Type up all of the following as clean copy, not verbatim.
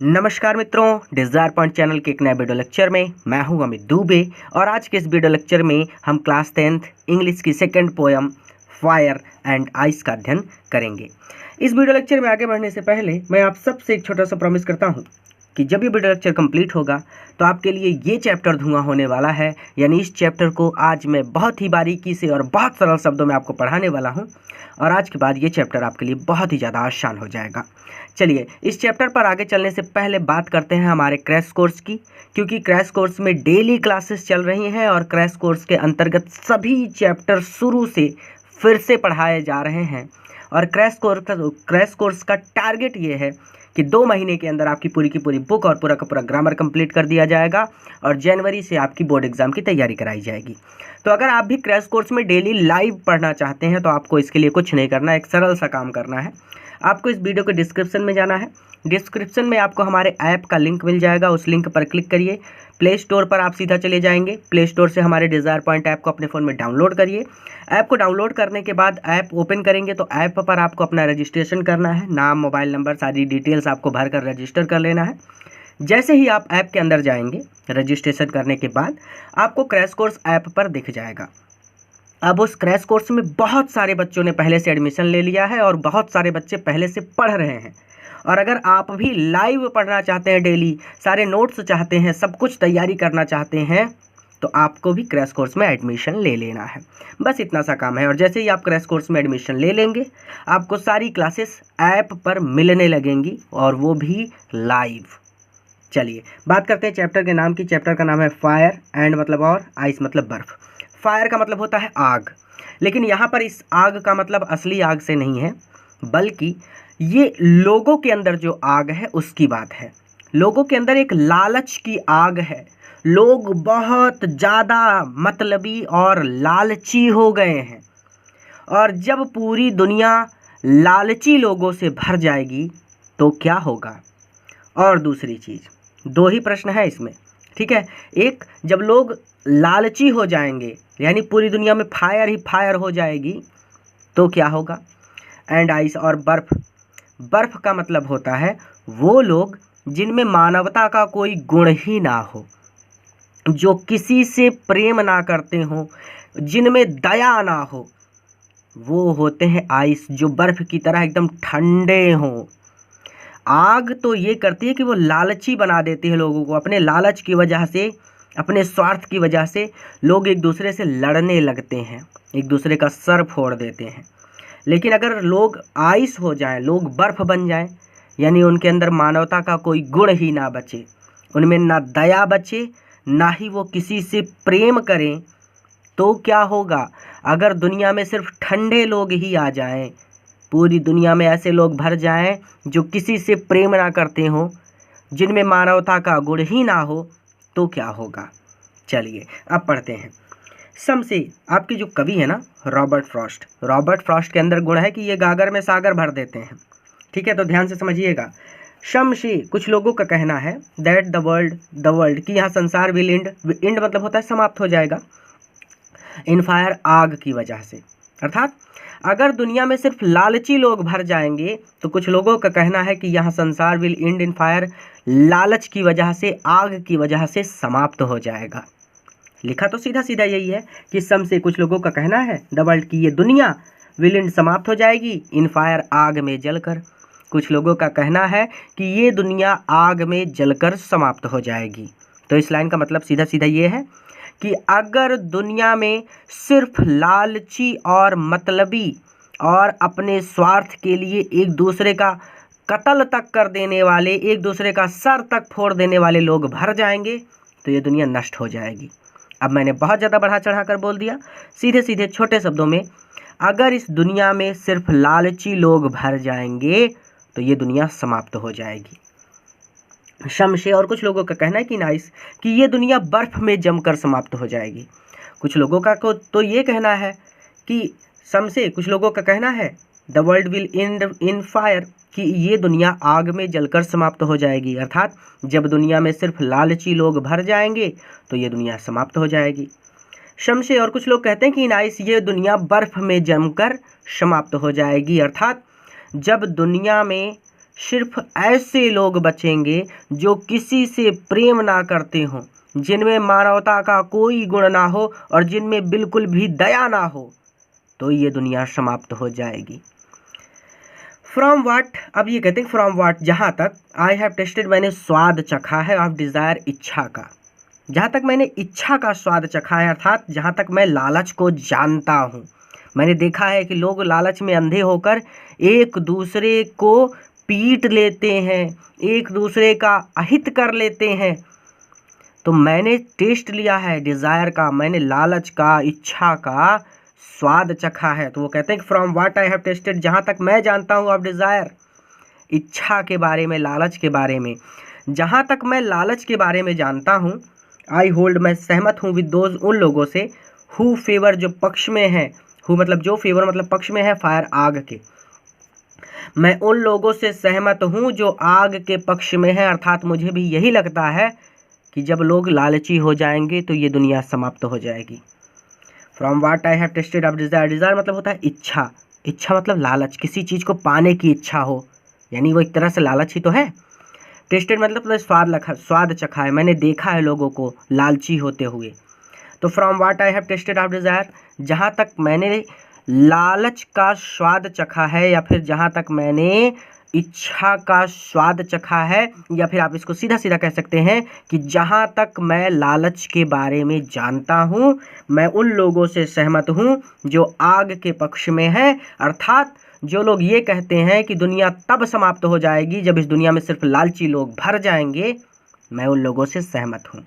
नमस्कार मित्रों, desire point channel के एक नए वीडियो लेक्चर में मैं हूं अमित दुबे। और आज के इस वीडियो लेक्चर में हम क्लास 10th इंग्लिश की second poem fire and ice का अध्ययन करेंगे। इस वीडियो लेक्चर में आगे बढ़ने से पहले मैं आप सबसे एक छोटा सा प्रॉमिस करता हूं कि जब ये वीडियो लेक्चर कंप्लीट होगा तो आपके लिए ये चैप्टर धुआं होने वाला है। यानी इस चैप्टर को आज मैं बहुत ही बारीकी से और बहुत सरल शब्दों में आपको पढ़ाने वाला हूँ और आज के बाद ये चैप्टर आपके लिए बहुत ही ज़्यादा आसान हो जाएगा। चलिए इस चैप्टर पर आगे चलने से पहले बात करते हैं हमारे क्रैश कोर्स की, क्योंकि क्रैश कोर्स में डेली क्लासेस चल रही हैं और क्रैश कोर्स के अंतर्गत सभी चैप्टर शुरू से फिर से पढ़ाए जा रहे हैं। और क्रैश कोर्स का टारगेट ये है कि 2 महीने के अंदर आपकी पूरी की पूरी बुक और पूरा का पूरा ग्रामर कंप्लीट कर दिया जाएगा और जनवरी से आपकी बोर्ड एग्जाम की तैयारी कराई जाएगी। तो अगर आप भी क्रैश कोर्स में डेली लाइव पढ़ना चाहते हैं तो आपको इसके लिए कुछ नहीं करना, एक सरल सा काम करना है। आपको इस वीडियो के डिस्क्रिप्शन में जाना है। डिस्क्रिप्शन में आपको हमारे ऐप का लिंक मिल जाएगा, उस लिंक पर क्लिक करिए। प्ले स्टोर पर आप सीधा चले जाएंगे। प्ले स्टोर से हमारे डिज़ायर पॉइंट ऐप को अपने फ़ोन में डाउनलोड करिए। ऐप को डाउनलोड करने के बाद ऐप ओपन करेंगे तो ऐप पर आपको अपना रजिस्ट्रेशन करना है। नाम, मोबाइल नंबर, सारी डिटेल्स आपको भर कर रजिस्टर कर लेना है। जैसे ही आप ऐप के अंदर जाएंगे, रजिस्ट्रेशन करने के बाद आपको क्रैश कोर्स ऐप पर दिख जाएगा। अब उस क्रैश कोर्स में बहुत सारे बच्चों ने पहले से एडमिशन ले लिया है और बहुत सारे बच्चे पहले से पढ़ रहे हैं। और अगर आप भी लाइव पढ़ना चाहते हैं, डेली सारे नोट्स चाहते हैं, सब कुछ तैयारी करना चाहते हैं, तो आपको भी क्रैश कोर्स में एडमिशन ले लेना है। बस इतना सा काम है। और जैसे ही आप क्रैश कोर्स में एडमिशन ले लेंगे, आपको सारी क्लासेस ऐप पर मिलने लगेंगी और वो भी लाइव। चलिए बात करते हैं चैप्टर के नाम की। चैप्टर का नाम है फायर एंड मतलब और आइस मतलब बर्फ़। फायर का मतलब होता है आग, लेकिन यहाँ पर इस आग का मतलब असली आग से नहीं है, बल्कि ये लोगों के अंदर जो आग है उसकी बात है। लोगों के अंदर एक लालच की आग है। लोग बहुत ज़्यादा मतलबी और लालची हो गए हैं। और जब पूरी दुनिया लालची लोगों से भर जाएगी तो क्या होगा। और दूसरी चीज़, 2 ही प्रश्न है इसमें, ठीक है। एक, जब लोग लालची हो जाएंगे यानी पूरी दुनिया में फायर ही फायर हो जाएगी तो क्या होगा। एंड आइस और बर्फ़। बर्फ़ का मतलब होता है वो लोग जिनमें मानवता का कोई गुण ही ना हो, जो किसी से प्रेम ना करते हों, जिनमें दया ना हो, वो होते हैं आइस, जो बर्फ़ की तरह एकदम ठंडे हों। आग तो ये करती है कि वो लालची बना देती है लोगों को। अपने लालच की वजह से, अपने स्वार्थ की वजह से लोग एक दूसरे से लड़ने लगते हैं, एक दूसरे का सर फोड़ देते हैं। लेकिन अगर लोग आइस हो जाएं, लोग बर्फ़ बन जाएं, यानी उनके अंदर मानवता का कोई गुण ही ना बचे, उनमें ना दया बचे, ना ही वो किसी से प्रेम करें, तो क्या होगा। अगर दुनिया में सिर्फ ठंडे लोग ही आ जाएं, पूरी दुनिया में ऐसे लोग भर जाएं जो किसी से प्रेम ना करते हों, जिनमें मानवता का गुण ही ना हो, तो क्या होगा। चलिए अब पढ़ते हैं। शमसे, आपके जो कवि है ना रॉबर्ट फ्रॉस्ट के अंदर गुण है कि ये गागर में सागर भर देते हैं, ठीक है। तो ध्यान से समझिएगा। शमसे, कुछ लोगों का कहना है दैट द वर्ल्ड कि यहाँ संसार विल एंड मतलब होता है समाप्त हो जाएगा, इन फायर आग की वजह से। अर्थात अगर दुनिया में सिर्फ लालची लोग भर जाएंगे तो कुछ लोगों का कहना है कि यहाँ संसार विल एंड इन फायर, लालच की वजह से, आग की वजह से समाप्त हो जाएगा। लिखा तो सीधा सीधा यही है कि सम से कुछ लोगों का कहना है द वर्ल्ड की ये दुनिया विल एंड समाप्त हो जाएगी, इन फायर आग में जलकर। कुछ लोगों का कहना है कि ये दुनिया आग में जलकर समाप्त हो जाएगी। तो इस लाइन का मतलब सीधा सीधा ये है कि अगर दुनिया में सिर्फ लालची और मतलबी और अपने स्वार्थ के लिए एक दूसरे का कत्ल तक कर देने वाले, एक दूसरे का सर तक फोड़ देने वाले लोग भर जाएंगे तो ये दुनिया नष्ट हो जाएगी। अब मैंने बहुत ज़्यादा बढ़ा चढ़ा कर बोल दिया, सीधे सीधे छोटे शब्दों में, अगर इस दुनिया में सिर्फ लालची लोग भर जाएंगे तो ये दुनिया समाप्त हो जाएगी। शमशे, और कुछ लोगों का कहना है कि नाइस कि ये दुनिया बर्फ़ में जमकर समाप्त हो जाएगी। कुछ लोगों का तो ये कहना है कि शमशे, कुछ लोगों का कहना है the world will and in fire कि ये दुनिया आग में जलकर समाप्त हो जाएगी। अर्थात जब दुनिया में सिर्फ लालची लोग भर जाएंगे तो ये दुनिया समाप्त हो जाएगी। शमशे, और कुछ लोग कहते हैं कि नाइस ये दुनिया बर्फ़ में जमकर समाप्त हो जाएगी। अर्थात जब दुनिया में सिर्फ ऐसे लोग बचेंगे जो किसी से प्रेम ना करते हों, जिनमें मानवता का कोई गुण ना हो और जिनमें बिल्कुल भी दया ना हो, तो ये दुनिया समाप्त हो जाएगी। फ्रॉम वाट, अब ये कहते हैं फ्रॉम वाट, जहाँ तक आई हैव टेस्टेड, मैंने स्वाद चखा है, ऑफ डिज़ायर, इच्छा का, जहाँ तक मैंने इच्छा का स्वाद चखा है, अर्थात जहाँ तक मैं लालच को जानता हूँ। मैंने देखा है कि लोग लालच में अंधे होकर एक दूसरे को पीट लेते हैं, एक दूसरे का अहित कर लेते हैं। तो मैंने टेस्ट लिया है डिज़ायर का, मैंने लालच का, इच्छा का स्वाद चखा है। तो वो कहते हैं कि from what I have tested, जहाँ तक मैं जानता हूँ ऑफ डिज़ायर, इच्छा के बारे में, लालच के बारे में, जहाँ तक मैं लालच के बारे में जानता हूँ, आई होल्ड, मैं सहमत हूँ, विद दोज, उन लोगों से, हु फेवर, जो पक्ष में है, हु मतलब जो, फेवर मतलब पक्ष में है, फायर, आग के, मैं उन लोगों से सहमत हूँ जो आग के पक्ष में है। अर्थात मुझे भी यही लगता है कि जब लोग लालची हो जाएंगे तो ये दुनिया समाप्त हो जाएगी। From what I have tested of desire, desire मतलब होता है इच्छा, इच्छा मतलब लालच, किसी चीज़ को पाने की इच्छा हो, यानी वो एक तरह से लालच ही तो है। टेस्टेड मतलब स्वाद चखा है, मैंने देखा है लोगों को लालची होते हुए। तो from what I have tested of desire, जहाँ तक मैंने लालच का स्वाद चखा है, या फिर जहाँ तक मैंने इच्छा का स्वाद चखा है, या फिर आप इसको सीधा सीधा कह सकते हैं कि जहाँ तक मैं लालच के बारे में जानता हूँ, मैं उन लोगों से सहमत हूँ जो आग के पक्ष में है। अर्थात जो लोग ये कहते हैं कि दुनिया तब समाप्त हो जाएगी जब इस दुनिया में सिर्फ लालची लोग भर जाएंगे, मैं उन लोगों से सहमत हूँ।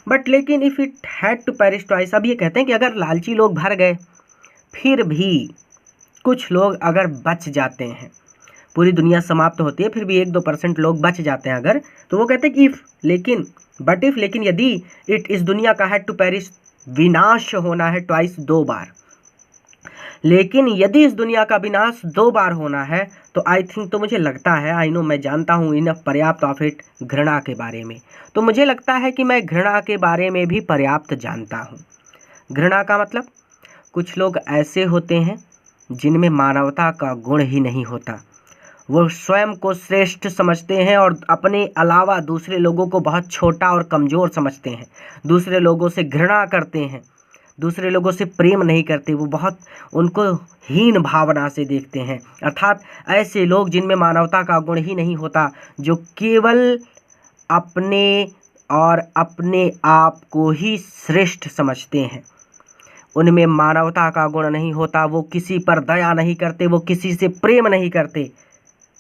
बट लेकिन if it had to perish twice, अब ये कहते हैं कि अगर लालची लोग भर गए, फिर भी कुछ लोग अगर बच जाते हैं, पूरी दुनिया समाप्त होती है, फिर भी 1-2% लोग बच जाते हैं अगर, तो वो कहते हैं कि इफ़, लेकिन, बट इफ़, लेकिन यदि, इट, इस दुनिया का हैड टू पेरिश, विनाश होना है, ट्वाइस, 2 बार, लेकिन यदि इस दुनिया का विनाश 2 बार होना है, तो आई थिंक, तो मुझे लगता है, आई नो, मैं जानता हूँ, इनफ, पर्याप्त, ऑफ इट, घृणा के बारे में, तो मुझे लगता है कि मैं घृणा के बारे में भी पर्याप्त जानता हूँ। घृणा का मतलब, कुछ लोग ऐसे होते हैं जिनमें मानवता का गुण ही नहीं होता, वो स्वयं को श्रेष्ठ समझते हैं और अपने अलावा दूसरे लोगों को बहुत छोटा और कमज़ोर समझते हैं, दूसरे लोगों से घृणा करते हैं, दूसरे लोगों से प्रेम नहीं करते, वो बहुत उनको हीन भावना से देखते हैं। अर्थात ऐसे लोग जिनमें मानवता का गुण ही नहीं होता, जो केवल अपने और अपने आप को ही श्रेष्ठ समझते हैं, उनमें मानवता का गुण नहीं होता, वो किसी पर दया नहीं करते, वो किसी से प्रेम नहीं करते।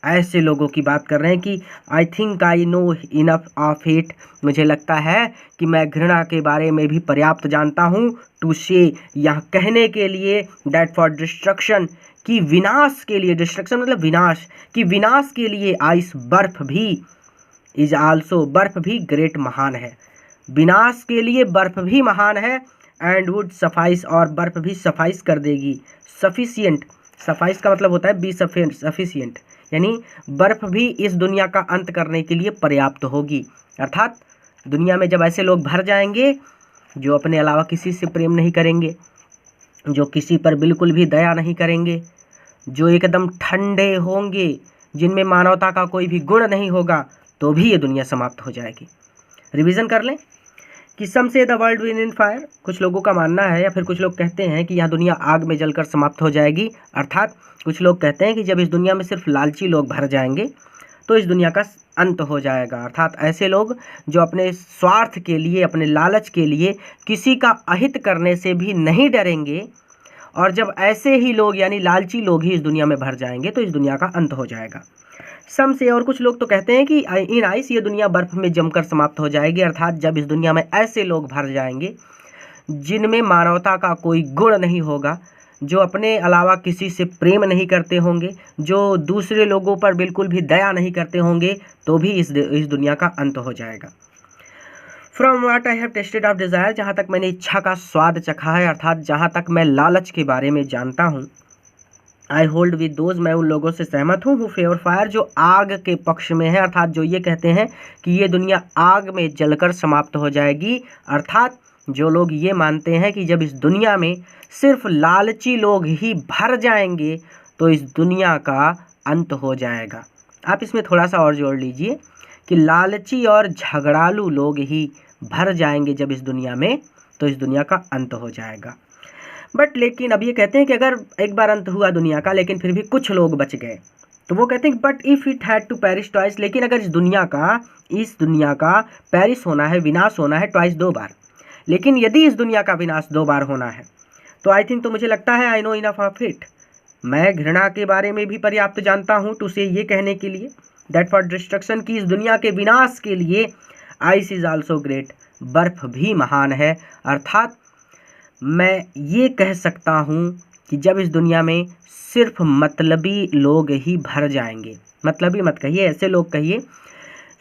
ऐसे लोगों की बात कर रहे हैं कि I think I know enough of it, मुझे लगता है कि मैं घृणा के बारे में भी पर्याप्त जानता हूँ, टू से, यह कहने के लिए, दैट फॉर डिस्ट्रक्शन, कि विनाश के लिए, डिस्ट्रक्शन मतलब विनाश, कि विनाश के लिए, आइस, बर्फ भी, इज आल्सो, बर्फ भी, ग्रेट, महान है, विनाश के लिए बर्फ भी महान है, एंड वुड सफाइस, और बर्फ भी सफाइस कर देगी, सफिशियंट, सफाइस का मतलब होता है बी सफिशियंट, यानी बर्फ भी इस दुनिया का अंत करने के लिए पर्याप्त होगी। अर्थात दुनिया में जब ऐसे लोग भर जाएंगे जो अपने अलावा किसी से प्रेम नहीं करेंगे, जो किसी पर बिल्कुल भी दया नहीं करेंगे, जो एकदम ठंडे होंगे, जिनमें मानवता का कोई भी गुण नहीं होगा, तो भी ये दुनिया समाप्त हो जाएगी। रिवीजन कर लें कि सम से the world will in fire, कुछ लोगों का मानना है या फिर कुछ लोग कहते हैं कि यह दुनिया आग में जलकर समाप्त हो जाएगी। अर्थात कुछ लोग कहते हैं कि जब इस दुनिया में सिर्फ लालची लोग भर जाएंगे तो इस दुनिया का अंत हो जाएगा। अर्थात ऐसे लोग जो अपने स्वार्थ के लिए, अपने लालच के लिए किसी का अहित करने से भी नहीं डरेंगे, और जब ऐसे ही लोग यानी लालची लोग ही इस दुनिया में भर जाएंगे तो इस दुनिया का अंत हो जाएगा। सम से, और कुछ लोग तो कहते हैं कि इन आइस, ये दुनिया बर्फ में जमकर समाप्त हो जाएगी। अर्थात जब इस दुनिया में ऐसे लोग भर जाएंगे जिनमें मानवता का कोई गुण नहीं होगा, जो अपने अलावा किसी से प्रेम नहीं करते होंगे, जो दूसरे लोगों पर बिल्कुल भी दया नहीं करते होंगे, तो भी इस दुनिया का अंत हो जाएगा। From what I have tested of desire, जहाँ तक मैंने इच्छा का स्वाद चखा है, अर्थात जहाँ तक मैं लालच के बारे में जानता हूँ, आई होल्ड विद दोज, मैं उन लोगों से सहमत हूँ, हु फेवर फायर, जो आग के पक्ष में है। अर्थात जो ये कहते हैं कि ये दुनिया आग में जलकर समाप्त हो जाएगी। अर्थात जो लोग ये मानते हैं कि जब इस दुनिया में सिर्फ लालची लोग ही भर जाएंगे तो इस दुनिया का अंत हो जाएगा। आप इसमें थोड़ा सा और जोड़ लीजिए कि लालची और झगड़ालू लोग ही भर जाएंगे जब इस दुनिया में, तो इस दुनिया का अंत हो जाएगा। बट लेकिन अब ये कहते हैं कि अगर एक बार अंत हुआ दुनिया का लेकिन फिर भी कुछ लोग बच गए, तो वो कहते हैं but if it had to perish twice, लेकिन अगर इस दुनिया का पेरिश होना है, विनाश होना है ट्वाइस, 2 बार, लेकिन यदि इस दुनिया का विनाश 2 बार होना है तो आई थिंक, तो मुझे लगता है I know enough of it, मैं घृणा के बारे में भी पर्याप्त जानता हूँ टू से ये कहने के लिए दैट फॉर डिस्ट्रक्शन, की इस दुनिया के विनाश के लिए आइस इज आल्सो ग्रेट, बर्फ भी महान है। अर्थात मैं ये कह सकता हूँ कि जब इस दुनिया में सिर्फ मतलबी लोग ही भर जाएंगे, मतलबी मत कहिए, ऐसे लोग कहिए,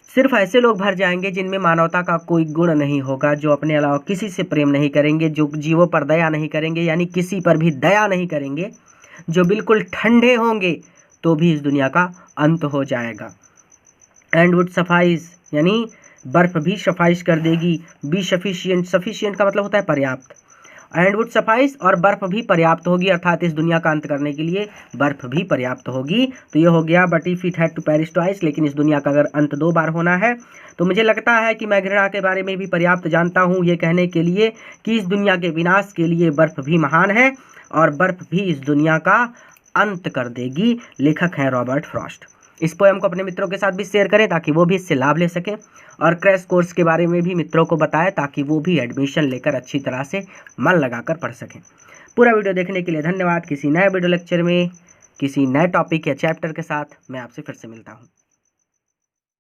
सिर्फ ऐसे लोग भर जाएंगे जिनमें मानवता का कोई गुण नहीं होगा, जो अपने अलावा किसी से प्रेम नहीं करेंगे, जो जीवों पर दया नहीं करेंगे, यानी किसी पर भी दया नहीं करेंगे, जो बिल्कुल ठंडे होंगे, तो भी इस दुनिया का अंत हो जाएगा। एंड वुड सफाइस, यानी बर्फ भी सफाइश कर देगी। बी सफिशिएंट, सफिशिएंट का मतलब होता है पर्याप्त, एंड वुड सफाइस, और बर्फ भी पर्याप्त होगी, अर्थात इस दुनिया का अंत करने के लिए बर्फ भी पर्याप्त होगी। तो ये हो गया but if it had to perish twice, लेकिन इस दुनिया का अगर अंत 2 बार होना है, तो मुझे लगता है कि मैं घृणा के बारे में भी पर्याप्त जानता हूँ ये कहने के लिए कि इस दुनिया के विनाश के लिए बर्फ भी महान है और बर्फ भी इस दुनिया का अंत कर देगी। लेखक हैं रॉबर्ट फ्रॉस्ट। इस पोएम को अपने मित्रों के साथ भी शेयर करें ताकि वो भी इससे लाभ ले सकें, और क्रैश कोर्स के बारे में भी मित्रों को बताएं ताकि वो भी एडमिशन लेकर अच्छी तरह से मन लगाकर पढ़ सकें। पूरा वीडियो देखने के लिए धन्यवाद। किसी नए वीडियो लेक्चर में किसी नए टॉपिक या चैप्टर के साथ मैं आपसे फिर से मिलता हूँ।